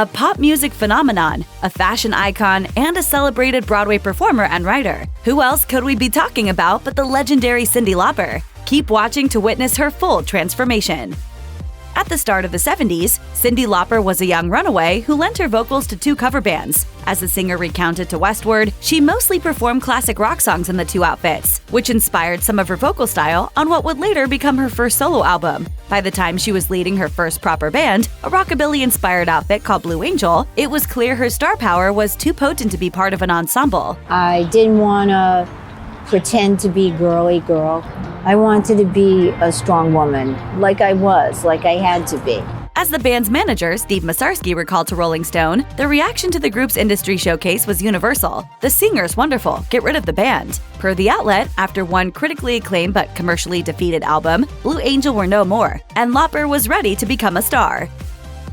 a pop music phenomenon, a fashion icon, and a celebrated Broadway performer and writer. Who else could we be talking about but the legendary Cyndi Lauper? Keep watching to witness her full transformation. At the start of the 70s, Cyndi Lauper was a young runaway who lent her vocals to 2 cover bands. As the singer recounted to Westward, she mostly performed classic rock songs in the 2 outfits, which inspired some of her vocal style on what would later become her first solo album. By the time she was leading her first proper band, a rockabilly-inspired outfit called Blue Angel, it was clear her star power was too potent to be part of an ensemble. I didn't want to pretend to be girly girl. I wanted to be a strong woman, like I had to be. As the band's manager, Steve Masarski, recalled to Rolling Stone, the reaction to the group's industry showcase was universal. The singer's wonderful, get rid of the band. Per the outlet, after one critically acclaimed but commercially defeated album, Blue Angel were no more, and Lauper was ready to become a star.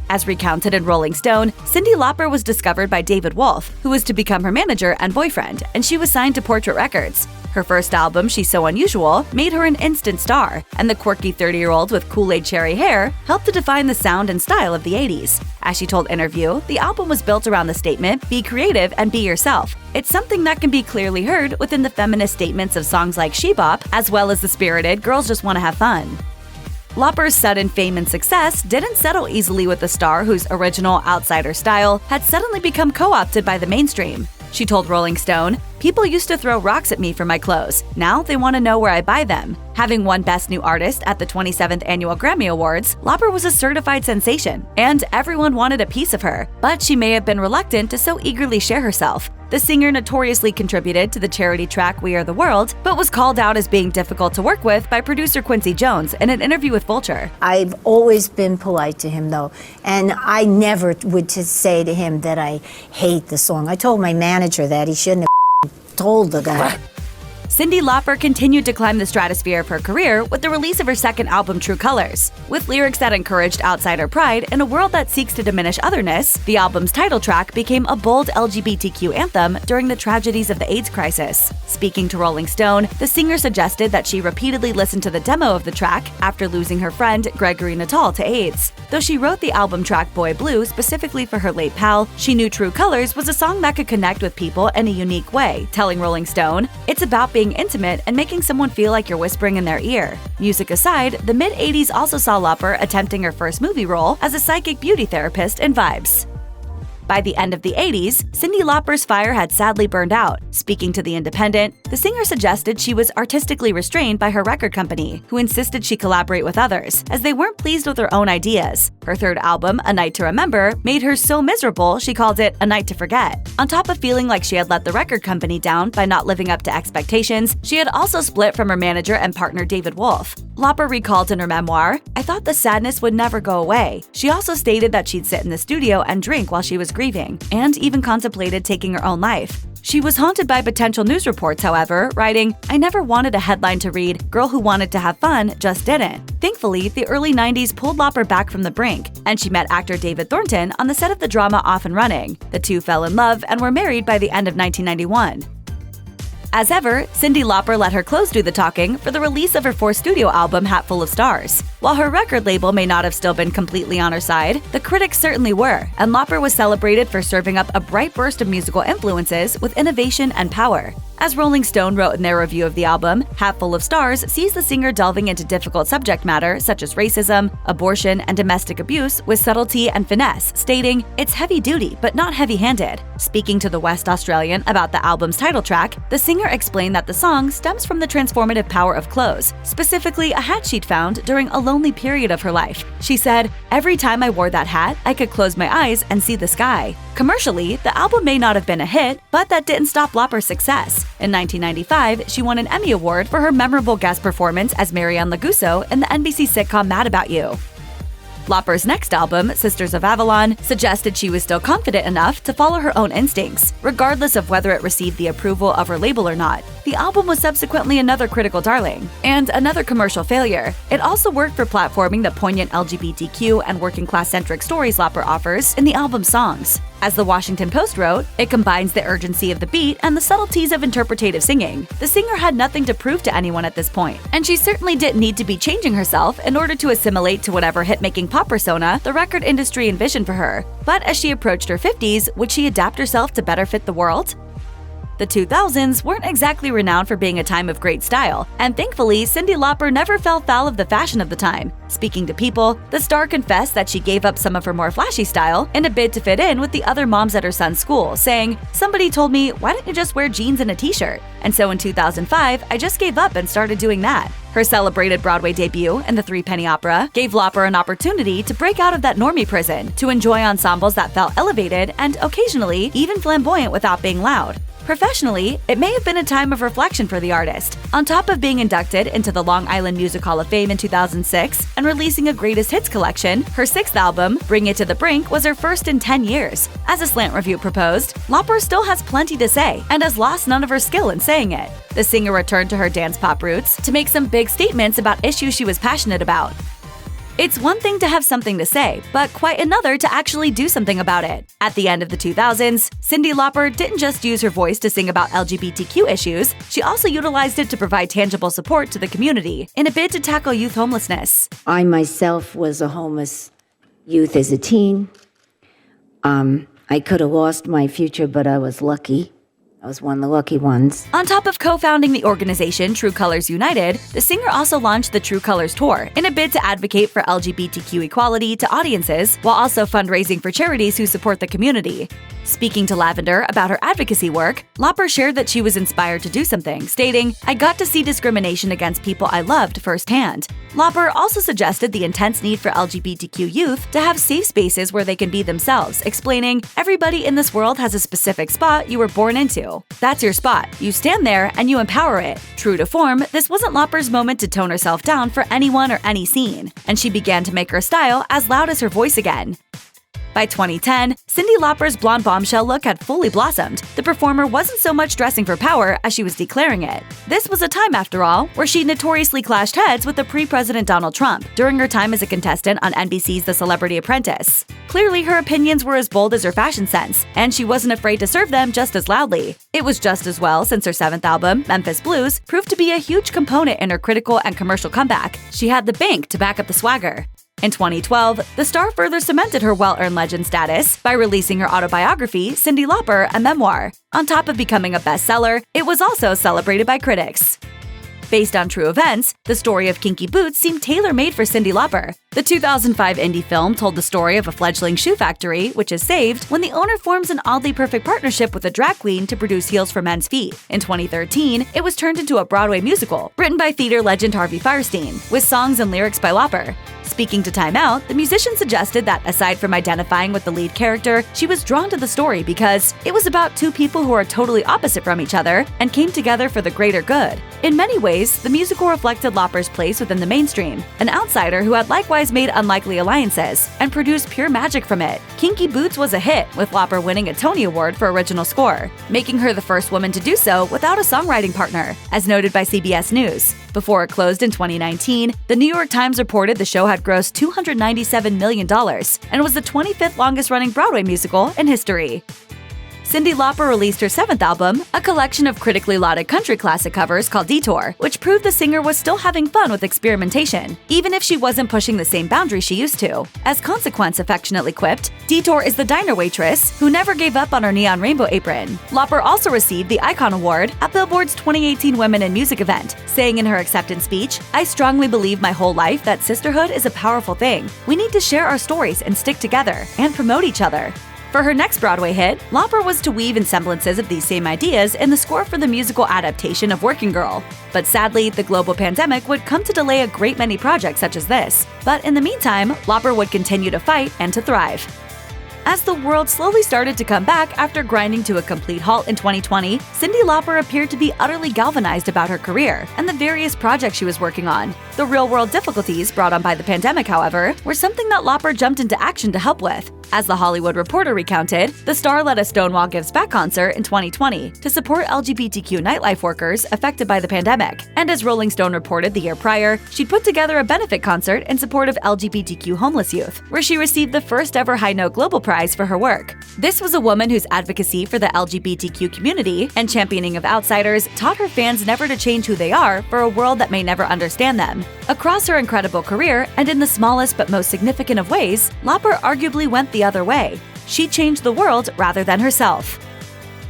As recounted in Rolling Stone, Cyndi Lauper was discovered by David Wolff, who was to become her manager and boyfriend, and she was signed to Portrait Records. Her first album, She's So Unusual, made her an instant star, and the quirky 30-year-old with Kool-Aid cherry hair helped to define the sound and style of the 80s. As she told Interview, the album was built around the statement, be creative and be yourself. It's something that can be clearly heard within the feminist statements of songs like She Bop, as well as the spirited Girls Just Wanna Have Fun. Lauper's sudden fame and success didn't settle easily with the star whose original outsider style had suddenly become co-opted by the mainstream. She told Rolling Stone, "People used to throw rocks at me for my clothes. Now they want to know where I buy them." Having won Best New Artist at the 27th Annual Grammy Awards, Lauper was a certified sensation, and everyone wanted a piece of her, but she may have been reluctant to so eagerly share herself. The singer notoriously contributed to the charity track We Are the World, but was called out as being difficult to work with by producer Quincy Jones in an interview with Vulture. I've always been polite to him, though, and I never would say to him that I hate the song. I told my manager that. He shouldn't have told the guy. Cyndi Lauper continued to climb the stratosphere of her career with the release of her second album, True Colors. With lyrics that encouraged outsider pride in a world that seeks to diminish otherness, the album's title track became a bold LGBTQ anthem during the tragedies of the AIDS crisis. Speaking to Rolling Stone, the singer suggested that she repeatedly listened to the demo of the track after losing her friend Gregory Natal to AIDS. Though she wrote the album track Boy Blue specifically for her late pal, she knew True Colors was a song that could connect with people in a unique way, telling Rolling Stone, "It's about being intimate and making someone feel like you're whispering in their ear." Music aside, the mid-80s also saw Lauper attempting her first movie role as a psychic beauty therapist in Vibes. By the end of the 80s, Cyndi Lauper's fire had sadly burned out. Speaking to The Independent, the singer suggested she was artistically restrained by her record company, who insisted she collaborate with others, as they weren't pleased with her own ideas. Her third album, A Night to Remember, made her so miserable she called it A Night to Forget. On top of feeling like she had let the record company down by not living up to expectations, she had also split from her manager and partner David Wolff. Lauper recalled in her memoir, "I thought the sadness would never go away." She also stated that she'd sit in the studio and drink while she was grieving, and even contemplated taking her own life. She was haunted by potential news reports, however, writing, "I never wanted a headline to read, 'Girl who wanted to have fun just didn't.'" Thankfully, the early 90s pulled Lauper back from the brink, and she met actor David Thornton on the set of the drama Off and Running. The two fell in love and were married by the end of 1991. As ever, Cyndi Lauper let her clothes do the talking for the release of her fourth studio album, Hatful of Stars. While her record label may not have still been completely on her side, the critics certainly were, and Lauper was celebrated for serving up a bright burst of musical influences with innovation and power. As Rolling Stone wrote in their review of the album, Hatful of Stars sees the singer delving into difficult subject matter such as racism, abortion, and domestic abuse with subtlety and finesse, stating, "It's heavy-duty, but not heavy-handed." Speaking to the West Australian about the album's title track, the singer explained that the song stems from the transformative power of clothes, specifically a hat she'd found during a lonely period of her life. She said, "Every time I wore that hat, I could close my eyes and see the sky." Commercially, the album may not have been a hit, but that didn't stop Lauper's success. In 1995, she won an Emmy Award for her memorable guest performance as Marianne Lagusso in the NBC sitcom Mad About You. Lauper's next album, Sisters of Avalon, suggested she was still confident enough to follow her own instincts, regardless of whether it received the approval of her label or not. The album was subsequently another critical darling, and another commercial failure. It also worked for platforming the poignant LGBTQ and working-class-centric stories Lauper offers in the album's songs. As the Washington Post wrote, it combines the urgency of the beat and the subtleties of interpretative singing. The singer had nothing to prove to anyone at this point, and she certainly didn't need to be changing herself in order to assimilate to whatever hit-making pop persona the record industry envisioned for her. But as she approached her 50s, would she adapt herself to better fit the world? The 2000s weren't exactly renowned for being a time of great style, and thankfully, Cyndi Lauper never fell foul of the fashion of the time. Speaking to People, the star confessed that she gave up some of her more flashy style in a bid to fit in with the other moms at her son's school, saying, "Somebody told me, why don't you just wear jeans and a t-shirt? And so in 2005, I just gave up and started doing that." Her celebrated Broadway debut in the Three-Penny Opera gave Lauper an opportunity to break out of that normie prison, to enjoy ensembles that felt elevated and occasionally even flamboyant without being loud. Professionally, it may have been a time of reflection for the artist. On top of being inducted into the Long Island Music Hall of Fame in 2006 and releasing a greatest hits collection, her sixth album, Bring It to the Brink, was her first in 10 years. As a Slant review proposed, Lauper still has plenty to say and has lost none of her skill in saying it. The singer returned to her dance pop roots to make some big statements about issues she was passionate about. It's one thing to have something to say, but quite another to actually do something about it. At the end of the 2000s, Cyndi Lauper didn't just use her voice to sing about LGBTQ issues, she also utilized it to provide tangible support to the community in a bid to tackle youth homelessness. I myself was a homeless youth as a teen. I could have lost my future, but I was lucky. I was one of the lucky ones. On top of co-founding the organization True Colors United, the singer also launched the True Colors Tour in a bid to advocate for LGBTQ equality to audiences while also fundraising for charities who support the community. Speaking to Lavender about her advocacy work, Lauper shared that she was inspired to do something, stating, "I got to see discrimination against people I loved firsthand." Lauper also suggested the intense need for LGBTQ youth to have safe spaces where they can be themselves, explaining, "Everybody in this world has a specific spot you were born into. That's your spot. You stand there and you empower it." True to form, this wasn't Lauper's moment to tone herself down for anyone or any scene, and she began to make her style as loud as her voice again. By 2010, Cyndi Lauper's blonde bombshell look had fully blossomed. The performer wasn't so much dressing for power as she was declaring it. This was a time, after all, where she notoriously clashed heads with the pre-President Donald Trump during her time as a contestant on NBC's The Celebrity Apprentice. Clearly, her opinions were as bold as her fashion sense, and she wasn't afraid to serve them just as loudly. It was just as well since her seventh album, Memphis Blues, proved to be a huge component in her critical and commercial comeback. She had the bank to back up the swagger. In 2012, the star further cemented her well-earned legend status by releasing her autobiography, Cyndi Lauper, a memoir. On top of becoming a bestseller, it was also celebrated by critics. Based on true events, the story of Kinky Boots seemed tailor-made for Cyndi Lauper. The 2005 indie film told the story of a fledgling shoe factory, which is saved when the owner forms an oddly perfect partnership with a drag queen to produce heels for men's feet. In 2013, it was turned into a Broadway musical, written by theater legend Harvey Fierstein, with songs and lyrics by Lauper. Speaking to Time Out, the musician suggested that aside from identifying with the lead character, she was drawn to the story because it was about two people who are totally opposite from each other and came together for the greater good. In many ways, the musical reflected Lauper's place within the mainstream, an outsider who had likewise made unlikely alliances and produced pure magic from it. Kinky Boots was a hit, with Lauper winning a Tony Award for original score, making her the first woman to do so without a songwriting partner, as noted by CBS News. Before it closed in 2019, the New York Times reported the show had grossed $297 million and was the 25th longest-running Broadway musical in history. Cyndi Lauper released her seventh album, a collection of critically lauded country classic covers called Detour, which proved the singer was still having fun with experimentation, even if she wasn't pushing the same boundaries she used to. As Consequence affectionately quipped, Detour is the diner waitress who never gave up on her neon rainbow apron. Lauper also received the Icon Award at Billboard's 2018 Women in Music event, saying in her acceptance speech, "I strongly believe my whole life that sisterhood is a powerful thing. We need to share our stories and stick together and promote each other." For her next Broadway hit, Lauper was to weave in semblances of these same ideas in the score for the musical adaptation of Working Girl. But sadly, the global pandemic would come to delay a great many projects such as this. But in the meantime, Lauper would continue to fight and to thrive. As the world slowly started to come back after grinding to a complete halt in 2020, Cyndi Lauper appeared to be utterly galvanized about her career and the various projects she was working on. The real-world difficulties brought on by the pandemic, however, were something that Lauper jumped into action to help with. As The Hollywood Reporter recounted, the star led a Stonewall Gives Back concert in 2020 to support LGBTQ nightlife workers affected by the pandemic. And as Rolling Stone reported the year prior, she'd put together a benefit concert in support of LGBTQ homeless youth, where she received the first ever High Note Global Prize for her work. This was a woman whose advocacy for the LGBTQ community and championing of outsiders taught her fans never to change who they are for a world that may never understand them. Across her incredible career, and in the smallest but most significant of ways, Lauper arguably went the other way. She changed the world rather than herself.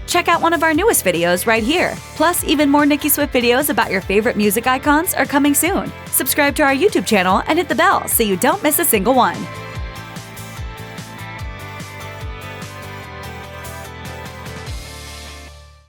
Check out one of our newest videos right here. Plus, even more Nicki Swift videos about your favorite music icons are coming soon. Subscribe to our YouTube channel and hit the bell so you don't miss a single one.